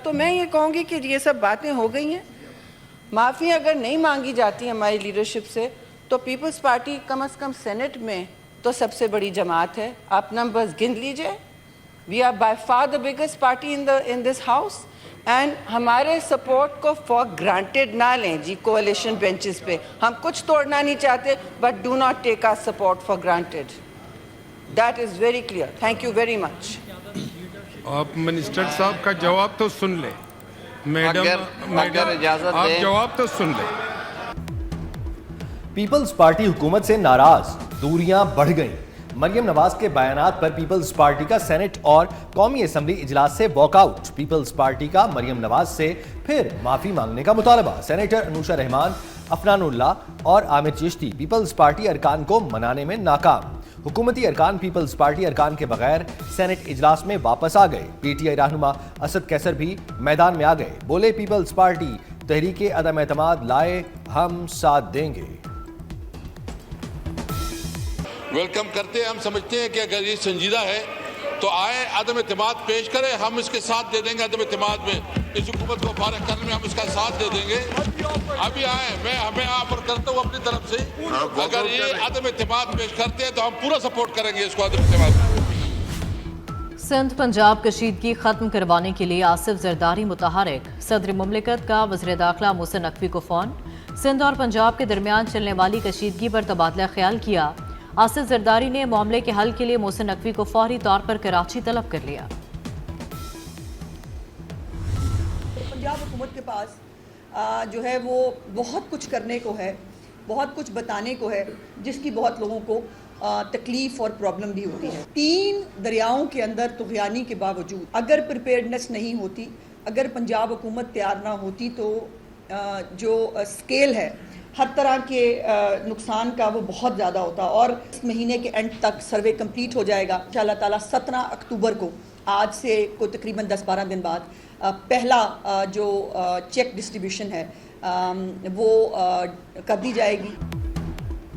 تو میں یہ کہوں گی کہ یہ سب باتیں ہو گئی ہیں. معافی اگر نہیں مانگی جاتی ہماری لیڈرشپ سے تو پیپلز پارٹی کم از کم سینٹ میں تو سب سے بڑی جماعت ہے. آپ نمبرز گن لیجئے. We are by far the biggest party in this house. And ہمارے سپورٹ کو فار گرانٹیڈ نہ لیں جی کوalition بینچز پہ. ہم کچھ توڑنا نہیں چاہتے but do not take our support for granted. That is very clear. Thank you very much. آپ منسٹر صاحب کا جواب تو سن لیں. میڈم آپ جواب تو سن لیں. پیپلز پارٹی حکومت سے ناراض، دوریاں بڑھ گئیں. مریم نواز کے بیانات پر پیپلز پارٹی کا سینٹ اور قومی اسمبلی اجلاس سے واک آؤٹ. پیپلز پارٹی کا مریم نواز سے پھر معافی مانگنے کا مطالبہ. سینیٹر انوشا رحمان، عفنان اللہ اور عامر چشتی پیپلز پارٹی ارکان کو منانے میں ناکام. حکومتی ارکان پیپلز پارٹی ارکان کے بغیر سینٹ اجلاس میں واپس آ گئے. پی ٹی آئی رہنما اسد کیسر بھی میدان میں آ گئے. بولے پیپلز پارٹی تحریک عدم اعتماد لائے، ہم ساتھ دیں گے. ویلکم کرتے ہیں. ہم سمجھتے ہیں کہ اگر یہ سنجیدہ ہے تو آئے عدم اعتماد پیش کرے. ہم اس کے ساتھ دے دیں گے. عدم اعتماد میں اس حکومت کو فارغ کرنے میں ہم اس کا ساتھ دے دیں گے. ابھی آئے. میں ہمیں آفر کرتا ہوں اپنی طرف سے اگر یہ عدم اعتماد پیش کرتے ہیں تو ہم پورا سپورٹ کریں گے اس کو. عدم اعتماد سندھ پنجاب کشیدگی ختم کروانے کے لیے آصف زرداری متحرک. صدر مملکت کا وزیر داخلہ محسن نقوی کو فون. سندھ اور پنجاب کے درمیان چلنے والی کشیدگی پر تبادلہ خیال کیا. آصف زرداری نے معاملے کے حل کے لیے محسن نقوی کو فوری طور پر کراچی طلب کر لیا. پنجاب حکومت کے پاس جو ہے وہ بہت کچھ کرنے کو ہے، بہت کچھ بتانے کو ہے، جس کی بہت لوگوں کو تکلیف اور پرابلم بھی ہوتی ہے. 3 دریاؤں کے اندر طغیانی کے باوجود اگر پریپیئرڈنس نہیں ہوتی، اگر پنجاب حکومت تیار نہ ہوتی تو جو اسکیل ہے ہر طرح کے نقصان کا وہ بہت زیادہ ہوتا. اور اس مہینے کے اینڈ تک سروے کمپلیٹ ہو جائے گا ان شاء اللہ تعالیٰ. 17 اکتوبر کو آج سے کوئی تقریباً 10-12 دن بعد پہلا جو چیک ڈسٹریبیوشن ہے وہ کر دی جائے گی.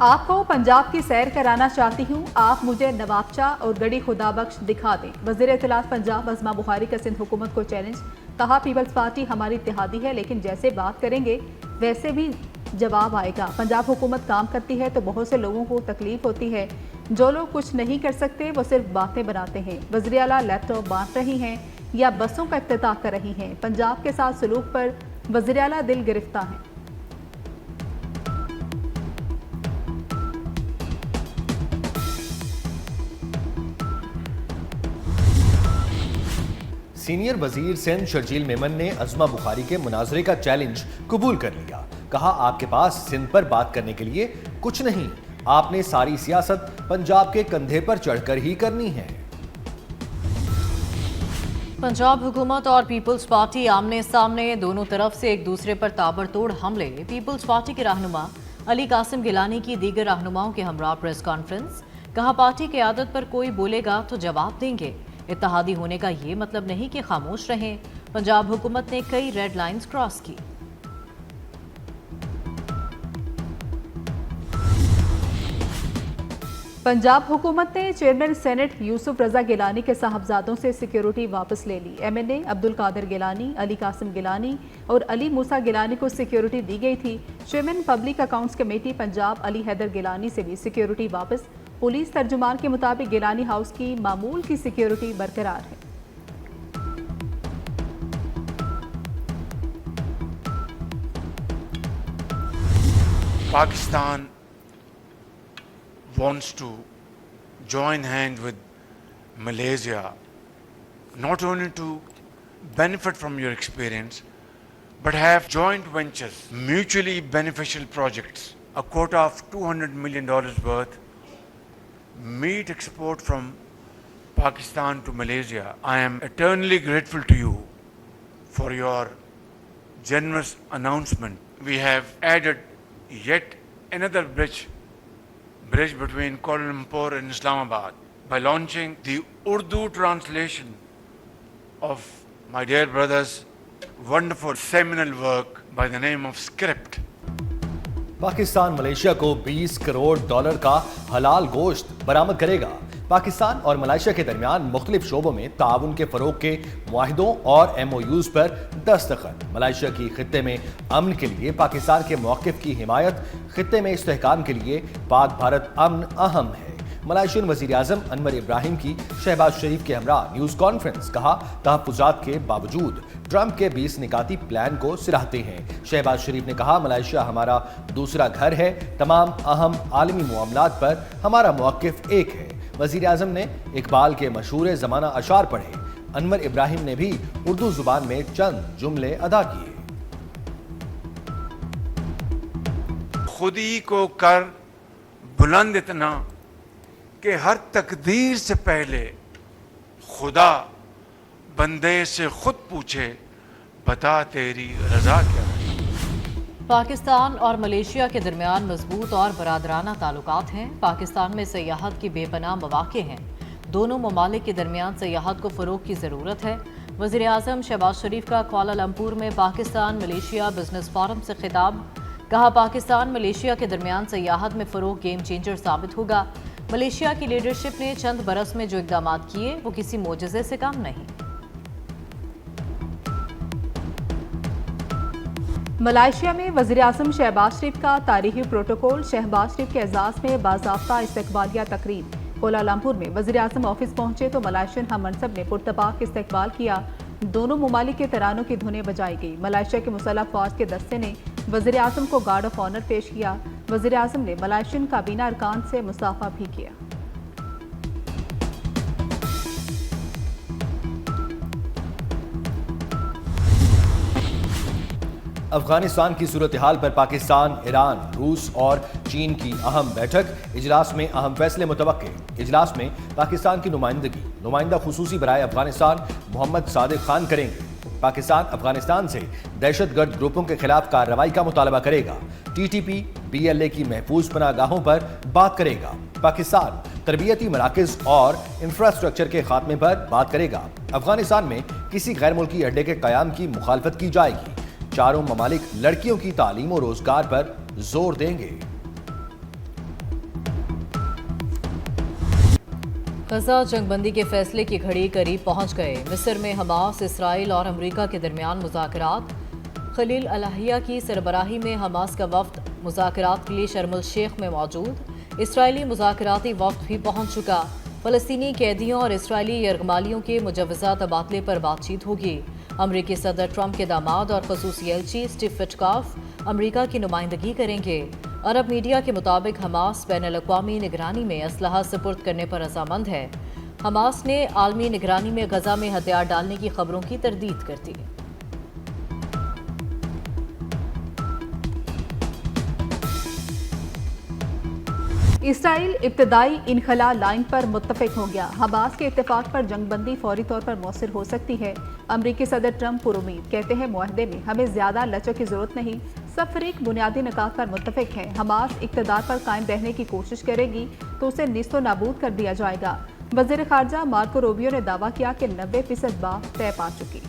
آپ کو پنجاب کی سیر کرانا چاہتی ہوں، آپ مجھے نوابچہ اور گڑی خدا بخش دکھا دیں. وزیر اطلاعات پنجاب عظمہ بخاری کا سندھ حکومت کو چیلنج. کہا پیپلز پارٹی ہماری اتحادی ہے لیکن جیسے بات کریں گے ویسے بھی جواب آئے گا. پنجاب حکومت کام کرتی ہے تو بہت سے لوگوں کو تکلیف ہوتی ہے. جو لوگ کچھ نہیں کر سکتے وہ صرف باتیں بناتے ہیں. وزیر اعلیٰ لیپ ٹاپ بانٹ رہی ہیں یا بسوں کا افتتاح کر رہی ہیں. پنجاب کے ساتھ سلوک پر وزیر اعلیٰ دل گرفتہ ہیں. سینئر وزیر سندھ شرجیل میمن نے عظمہ بخاری کے مناظرے کا چیلنج قبول کر لیا. کہا آپ کے پاس سندھ پر بات کرنے کے لیے کچھ نہیں، آپ نے ساری سیاست پنجاب کے کندھے پر چڑھ کر ہی کرنی ہے. پنجاب حکومت اور پیپلز پارٹی آمنے سامنے، دونوں طرف سے ایک دوسرے پر تابڑتوڑ حملے. پیپلز پارٹی کے رہنما علی قاسم گیلانی کی دیگر رہنماؤں کے ہمراہ پریس کانفرنس. کہا پارٹی قیادت پر کوئی بولے گا تو جواب دیں گے. اتحادی ہونے کا یہ مطلب نہیں کہ خاموش رہیں. پنجاب حکومت نے کئی ریڈ لائنز کراس کی. پنجاب حکومت نے چیئرمین سینٹ یوسف رضا گیلانی کے صاحبزادوں سے سیکیورٹی واپس لے لی. ایم این اے عبد القادر گیلانی، علی قاسم گیلانی اور علی موسیٰ گیلانی کو سیکیورٹی دی گئی تھی. Chairman public accounts committee Punjab Ali Haider Gilani سے بھی سیکیورٹی واپس. پولیس ترجمان کے مطابق گیلانی ہاؤس کی معمول کی سیکیورٹی برقرار ہے. Pakistan wants to join hand with Malaysia, not only to benefit from your experience, but have joint ventures, mutually beneficial projects, a quota of $200 million worth, meat export from Pakistan to Malaysia. I am eternally grateful to you for your generous announcement. We have added yet another bridge between Kuala Lumpur and Islamabad by launching the Urdu translation of my dear brother's wonderful seminal work by the name of Script. Pakistan Malaysia کو $20 کروڑ کا حلال گوشت برآمد کرے گا. پاکستان اور Malaysia کے درمیان مختلف شعبوں میں تعاون کے فروغ کے معاہدوں اور MOUs پر دستخط۔ ملائیشیا کی خطے میں امن کے لیے پاکستان کے موقف کی حمایت، خطے میں استحکام کے لیے پاک بھارت امن اہم ہے۔ ملائیشین وزیر اعظم انور ابراہیم کی شہباز شریف کے ہمراہ نیوز کانفرنس، کہا تحفظات کے باوجود ٹرمپ کے 20 نکاتی پلان کو سراہتے ہیں۔ شہباز شریف نے کہا ملائیشیا ہمارا دوسرا گھر ہے، تمام اہم عالمی معاملات پر ہمارا موقف ایک ہے۔ وزیر اعظم نے اقبال کے مشہور زمانہ اشعار پڑھے۔ انور ابراہیم نے بھی اردو زبان میں چند جملے ادا کیے۔ خودی کو کر بلند اتنا کہ ہر تقدیر سے پہلے خدا بندے سے خود پوچھے بتا تیری رضا کیا ہے۔ پاکستان اور ملائیشیا کے درمیان مضبوط اور برادرانہ تعلقات ہیں۔ پاکستان میں سیاحت کی بے پناہ مواقع ہیں۔ دونوں ممالک کے درمیان سیاحت کو فروغ کی ضرورت ہے۔ وزیر اعظم شہباز شریف کا کوالالمپور میں پاکستان ملائیشیا بزنس فورم سے خطاب، کہا پاکستان ملائیشیا کے درمیان سیاحت میں فروغ گیم چینجر ثابت ہوگا۔ ملائیشیا کی لیڈرشپ نے چند برس میں جو اقدامات کیے وہ کسی معجزے سے کم نہیں۔ ملائیشیا میں وزیر اعظم شہباز شریف کا تاریخی پروٹوکول، شہباز شریف کے اعزاز میں باضابطہ استقبالیہ تقریب۔ کوالالمپور میں وزیر اعظم آفس پہنچے تو ملائیشین ہم منصب نے پرتپاک استقبال کیا۔ دونوں ممالک کے ترانوں کی دھنیں بجائی گئی۔ ملائیشیا کے مسلح فوج کے دستے نے وزیر اعظم کو گارڈ آف آنر پیش کیا۔ وزیر اعظم نے ملائیشین کابینہ ارکان سے مصافحہ بھی کیا۔ افغانستان کی صورتحال پر پاکستان، ایران، روس اور چین کی اہم بیٹھک، اجلاس میں اہم فیصلے متوقع۔ اجلاس میں پاکستان کی نمائندہ خصوصی برائے افغانستان محمد صادق خان کریں گے۔ پاکستان افغانستان سے دہشت گرد گروپوں کے خلاف کارروائی کا مطالبہ کرے گا۔ TTP BLA کی محفوظ پناہ گاہوں پر بات کرے گا۔ پاکستان تربیتی مراکز اور انفراسٹرکچر کے خاتمے پر بات کرے گا۔ افغانستان میں کسی غیر ملکی اڈے کے قیام کی مخالفت کی جائے گی۔ چاروں ممالک لڑکیوں کی تعلیم و روزگار پر زور دیں گے۔ غزہ جنگ بندی کے فیصلے کی گھڑی قریب پہنچ گئے۔ مصر میں حماس، اسرائیل اور امریکہ کے درمیان مذاکرات۔ خلیل الہیہ کی سربراہی میں حماس کا وفد مذاکرات کے لیے شرم الشیخ میں موجود۔ اسرائیلی مذاکراتی وفد بھی پہنچ چکا۔ فلسطینی قیدیوں اور اسرائیلی یرغمالیوں کے مجوزہ تبادلے پر بات چیت ہوگی۔ امریکی صدر ٹرمپ کے داماد اور خصوصی ایلچی اسٹیو وٹکاف امریکہ کی نمائندگی کریں گے۔ عرب میڈیا کے مطابق حماس بین الاقوامی نگرانی میں اسلحہ سپرد کرنے پر رضامند ہے۔ حماس نے عالمی نگرانی میں غزہ میں ہتھیار ڈالنے کی خبروں کی تردید کر دی۔ اسرائیل ابتدائی انخلا لائن پر متفق ہو گیا۔ حماس کے اتفاق پر جنگ بندی فوری طور پر مؤثر ہو سکتی ہے۔ امریکی صدر ٹرمپ پر امید، کہتے ہیں معاہدے میں ہمیں زیادہ لچک کی ضرورت نہیں، سب فریق بنیادی نکات پر متفق ہیں۔ حماس اقتدار پر قائم رہنے کی کوشش کرے گی تو اسے نیست و نابود کر دیا جائے گا۔ وزیر خارجہ مارکو روبیو نے دعویٰ کیا کہ 90% بات طے پا چکی۔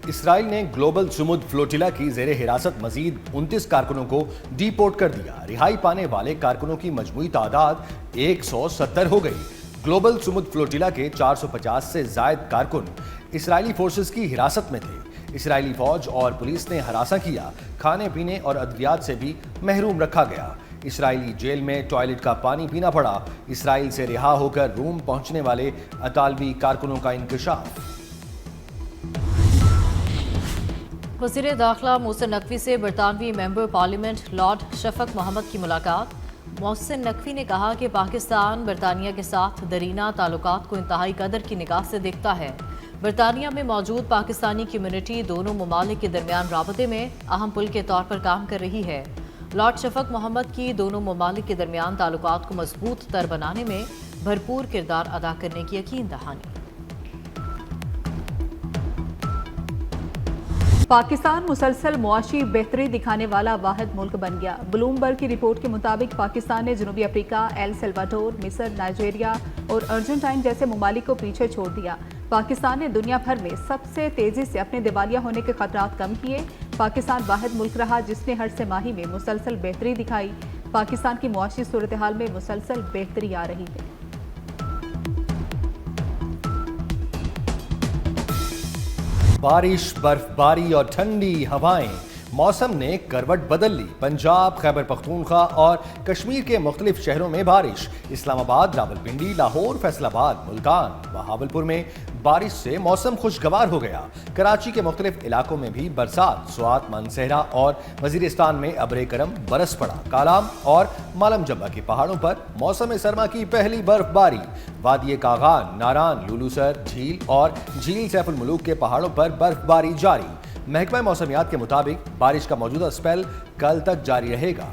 اسرائیل نے گلوبل سمود فلوٹیلا کی زیر حراست مزید 29 کارکنوں کو ڈی پورٹ کر دیا۔ رہائی پانے والے کارکنوں کی مجموعی تعداد 170 ہو گئی۔ گلوبل سمود فلوٹیلا کے 450 سے زائد کارکن اسرائیلی فورسز کی حراست میں تھے۔ اسرائیلی فوج اور پولیس نے ہراساں کیا، کھانے پینے اور ادویات سے بھی محروم رکھا گیا۔ اسرائیلی جیل میں ٹوائلٹ کا پانی پینا پڑا۔ اسرائیل سے رہا ہو کر روم پہنچنے والے اطالوی کارکنوں کا انکشاف۔ وزیر داخلہ محسن نقوی سے برطانوی ممبر پارلیمنٹ لارڈ شفق محمد کی ملاقات۔ محسن نقوی نے کہا کہ پاکستان برطانیہ کے ساتھ درینہ تعلقات کو انتہائی قدر کی نگاہ سے دیکھتا ہے۔ برطانیہ میں موجود پاکستانی کمیونٹی دونوں ممالک کے درمیان رابطے میں اہم پل کے طور پر کام کر رہی ہے۔ لارڈ شفق محمد کی دونوں ممالک کے درمیان تعلقات کو مضبوط تر بنانے میں بھرپور کردار ادا کرنے کی یقین دہانی۔ پاکستان مسلسل معاشی بہتری دکھانے والا واحد ملک بن گیا۔ بلومبرگ کی رپورٹ کے مطابق پاکستان نے جنوبی افریقہ، ایل سلواڈور، مصر، نائجیریا اور ارجنٹائن جیسے ممالک کو پیچھے چھوڑ دیا۔ پاکستان نے دنیا بھر میں سب سے تیزی سے اپنے دیوالیہ ہونے کے خطرات کم کیے۔ پاکستان واحد ملک رہا جس نے ہر سہ ماہی میں مسلسل بہتری دکھائی. پاکستان کی معاشی صورتحال میں مسلسل بہتری آ رہی ہے. بارش، برف باری اور ٹھنڈی ہوائیں، موسم نے کروٹ بدل لی. پنجاب، خیبر پختونخوا اور کشمیر کے مختلف شہروں میں بارش. اسلام آباد، راولپنڈی، لاہور، فیصل آباد، ملتان، بہاولپور میں بارش سے موسم خوشگوار ہو گیا. کراچی کے مختلف علاقوں میں بھی برسات. سوات، مانسہرہ اور وزیرستان میں ابر کرم برس پڑا. کالام اور مالم جمبا کے پہاڑوں پر موسم سرما کی پہلی برف باری. وادی کاغان، ناران، لولو سر جھیل اور جھیل سیف الملوک کے پہاڑوں پر برف باری جاری. محکمہ موسمیات کے مطابق بارش کا موجودہ سپیل کل تک جاری رہے گا.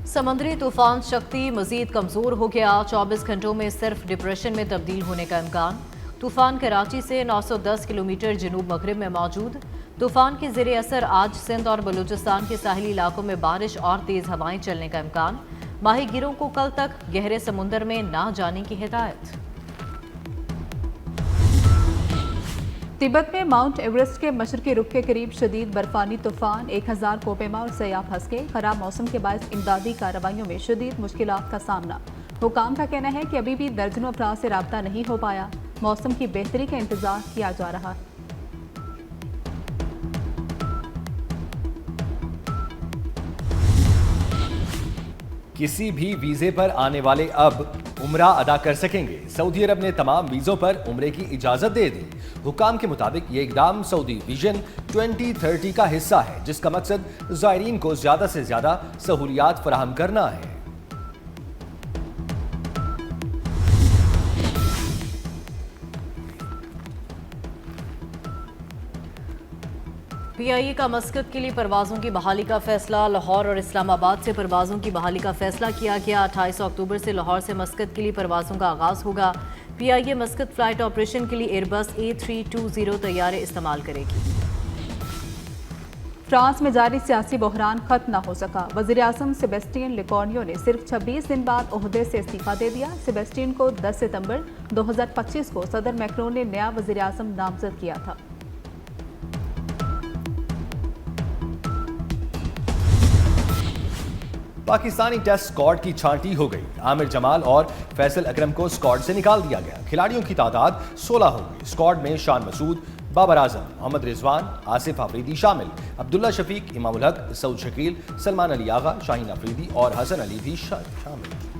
سمندری طوفان شکتی مزید کمزور ہو گیا. 24 گھنٹوں میں صرف ڈپریشن میں تبدیل ہونے کا امکان. طوفان کراچی سے 910 کلومیٹر جنوب مغرب میں موجود. طوفان کے زیر اثر آج سندھ اور بلوچستان کے ساحلی علاقوں میں بارش اور تیز ہوائیں چلنے کا امکان. ماہی گیروں کو کل تک گہرے سمندر میں نہ جانے کی ہدایت. تبت میں ماؤنٹ ایورسٹ کے مشرقی رخ کے قریب شدید برفانی طوفان. 1000 کوپیما اور سیاح پھنس گئے. خراب موسم کے باعث امدادی کارروائیوں میں شدید مشکلات کا سامنا. حکام کا کہنا ہے کہ ابھی بھی درجنوں افراد سے رابطہ نہیں ہو پایا. موسم کی بہتری کا انتظار کیا جا رہا ہے. کسی بھی ویزے پر آنے والے اب عمرہ ادا کر سکیں گے. سعودی عرب نے تمام ویزوں پر عمرے کی اجازت دے دی. حکام کے مطابق یہ اقدام سعودی ویژن 2030 کا حصہ ہے جس کا مقصد زائرین کو زیادہ سے زیادہ سہولیات فراہم کرنا ہے. پی آئی اے کا مسقط کے لیے پروازوں کی بحالی کا فیصلہ. لاہور اور اسلام آباد سے پروازوں کی بحالی کا فیصلہ کیا گیا. 28 اکتوبر سے لاہور سے مسقط کے لیے پروازوں کا آغاز ہوگا. پی آئی اے مسقط فلائٹ آپریشن کے لیے ایئر بس A320 طیارے استعمال کرے گی. فرانس میں جاری سیاسی بحران ختم نہ ہو سکا. وزیر اعظم سیباسٹین لیکورنیو نے صرف 26 دن بعد عہدے سے استعفیٰ دے دیا. سیباسٹین کو 10 ستمبر 2025 کو صدر میکرون نے نیا وزیر اعظم نامزد کیا تھا. پاکستانی ٹیسٹ اسکواڈ کی چھانٹی ہو گئی. عامر جمال اور فیصل اکرم کو اسکواڈ سے نکال دیا گیا. کھلاڑیوں کی تعداد 16 ہو گئی. اسکواڈ میں شان مسعود، بابر اعظم، محمد رضوان، آصف آفریدی شامل. عبداللہ شفیق، امام الحق، سعود شکیل، سلمان علی آغا، شاہین آفریدی اور حسن علی بھی شامل.